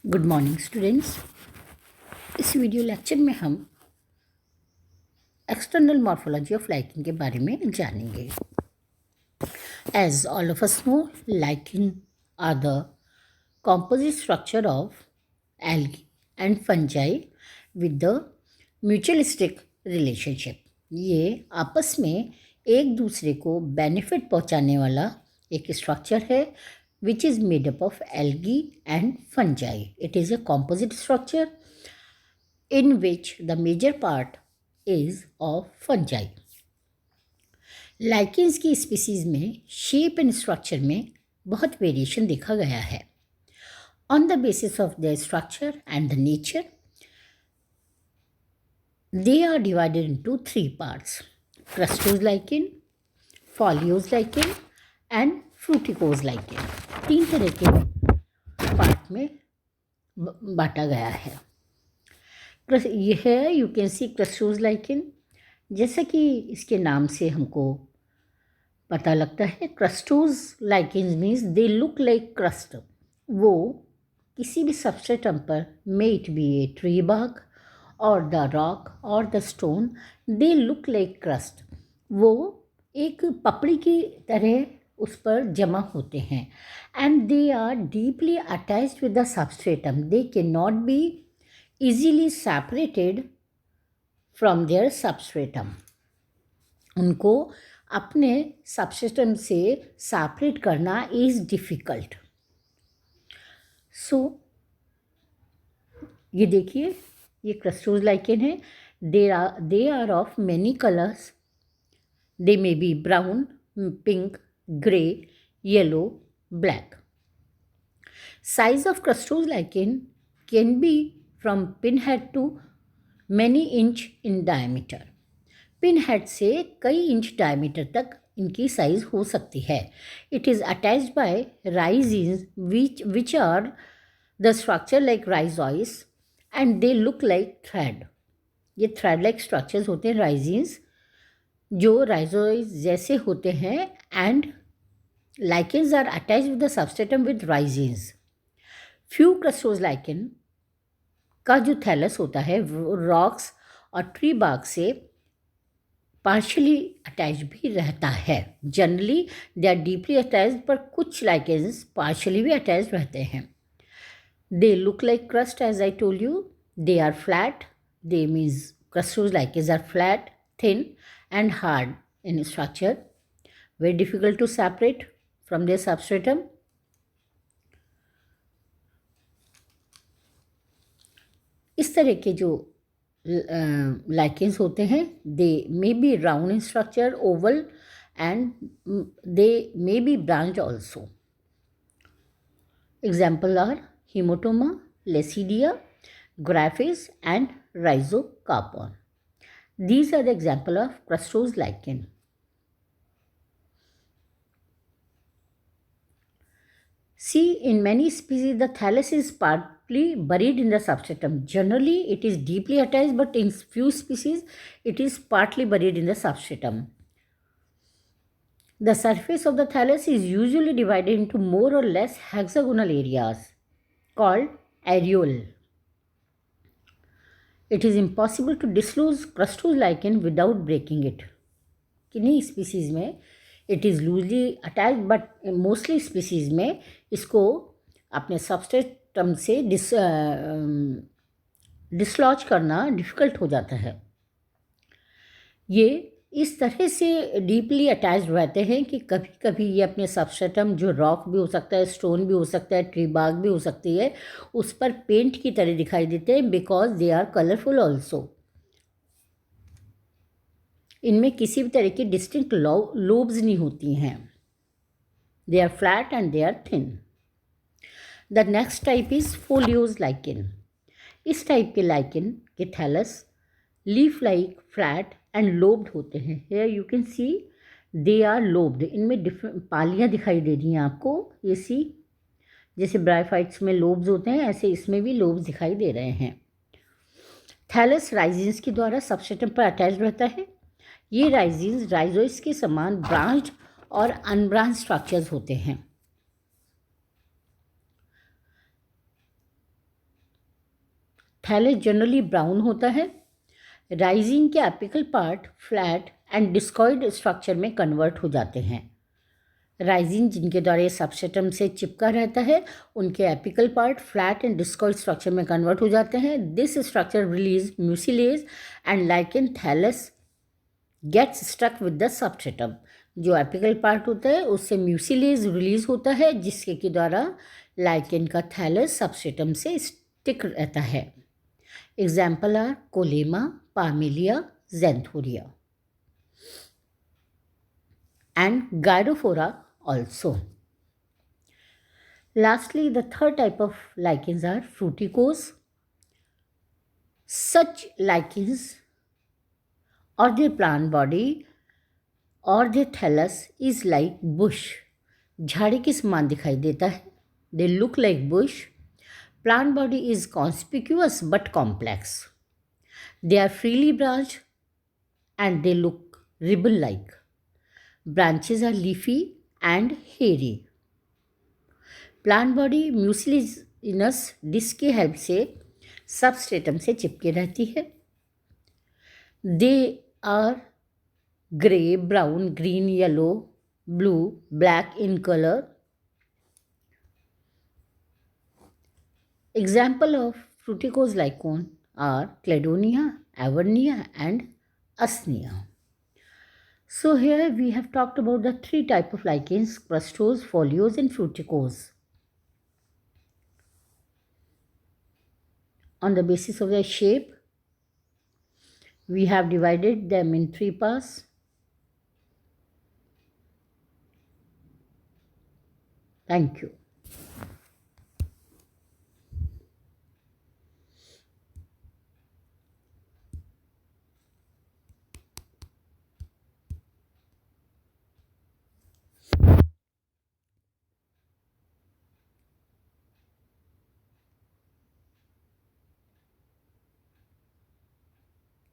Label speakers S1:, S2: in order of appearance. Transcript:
S1: Good morning students. इस video lecture में हम एक्सटर्नल मॉर्फोलॉजी ऑफ लाइकेन के बारे में जानेंगे। As all of us know, lichens are the composite structure of algae and fungi with the mutualistic relationship। ये आपस में एक दूसरे को बेनिफिट पहुंचाने वाला एक स्ट्रक्चर है which is made up of algae and fungi। It is a composite structure in which the major part is of fungi। Lichens की स्पीसीज में शेप एंड स्ट्रक्चर में बहुत वेरिएशन देखा गया है। On the basis of their structure and the nature, they are divided into three parts: crustose lichen, foliose lichen and fruticose lichen। तीन तरह के पार्ट में बांटा गया है। यह है you can C crustose lichen। जैसा कि इसके नाम से हमको पता लगता है, crustose lichens means they look like crust। वो किसी भी सबस्ट्रेटम पर, may it be a tree bark और द रॉक और the stone, they look like crust. वो एक पपड़ी की तरह उस पर जमा होते हैं। And they are deeply attached with the substratum. They can not be easily separated from their substratum. उनको अपने सबस्ट्रेटम से सेपरेट करना इज़ डिफ़िकल्ट। सो ये देखिए, ये crustose lichen है। They are of many colours. They may be brown, pink, grey, yellow, black. Size of crustose lichen can be from pinhead to many inch in diameter. Pinhead से कई inch diameter तक इनकी size हो सकती है। It is attached by rhizines which are the structure like rhizoids and they look like thread. ये thread like structures होते हैं राइजिन्स, जो राइजोइस जैसे होते हैं। And lichens are attached with the substratum with rhizines. Few crustose lichen का जो thallus होता है वो रॉक्स और ट्री बार्क से पार्शली अटैच भी रहता है। Generally they are deeply attached, पर कुछ लाइकेंस पार्शली भी अटैच रहते हैं। They look like crust as I told you. They are flat. They means crustose lichens are flat, thin and hard in structure, very difficult to separate from their substratum. इस तरह के जो lichens होते हैं, they may be round in structure, oval, and they may be branched also. Example are Haematomma, Lecidea, Graphis and rhizocarpon. These are the example of crustose lichen. See, in many species the thallus is partly buried in the substratum. Generally it is deeply attached, but in few species it is partly buried in the substratum. The surface of the thallus is usually divided into more or less hexagonal areas called areole. It is impossible to dislodge crustose lichen without breaking it. किन्हीं species में it is loosely attach, but mostly species में इसको अपने substratum से dislodge करना difficult हो जाता है। ये इस तरह से डीपली अटैच्ड रहते हैं कि कभी कभी ये अपने सबस्ट्रेटम, जो रॉक भी हो सकता है, स्टोन भी हो सकता है, ट्री बार्क भी हो सकती है, उस पर पेंट की तरह दिखाई देते हैं, because they are colourful also. इनमें किसी भी तरह की डिस्टिंक्ट लोब्स नहीं होती हैं। They are flat and they are thin. The next type is foliose lichen. इस टाइप के लाइकेन के thallus leaf like, flat and lobed होते हैं। Here you can see they are lobed. इनमें डिफरेंट पालियाँ दिखाई दे रही हैं आपको। ये सी, जैसे ब्रायोफाइट्स में लोब्स होते हैं, ऐसे इसमें भी लोब्स दिखाई दे रहे हैं। थैलस राइजिन्स के द्वारा सबस्ट्रेटम पर अटैच रहता है। ये राइजिन्स राइजोइस के समान ब्रांच्ड और अनब्रांच स्ट्रक्चर्स होते हैं। थैलेस जनरली ब्राउन होता है। राइजिन के apical part flat and discoid structure में कन्वर्ट हो जाते हैं। राइजिन जिनके द्वारा ये सबस्ट्रेटम से चिपका रहता है, उनके apical part flat and discoid structure में कन्वर्ट हो जाते हैं। This structure release mucilage and lichen thallus gets stuck with the substratum. जो एपिकल पार्ट होता है उससे म्यूसिलेज रिलीज होता है, जिसके के द्वारा लाइकेन का थैलेस सबस्ट्रेटम से स्टिक रहता है। Example are Collema, Parmelia, Xanthoria and Gyrophora also. Lastly, the third type of lichens are fruticose. Such lichens or their plant body or their thallus is like bush. झाड़ी के समान दिखाई देता है. They look like bush. Plant body is conspicuous but complex. They are freely branched and they look ribble-like. Branches are leafy and hairy. Plant body mucilaginous disc की help से substratum से चिपके रहती है। They are grey, brown, green, yellow, blue, black in colour. Example of fruticose lichen are Cladonia, Evernia and Usnea. So here we have talked about the three types of lichens: crustose, foliose and fruticose. On the basis of their shape, we have divided them in three parts. Thank you.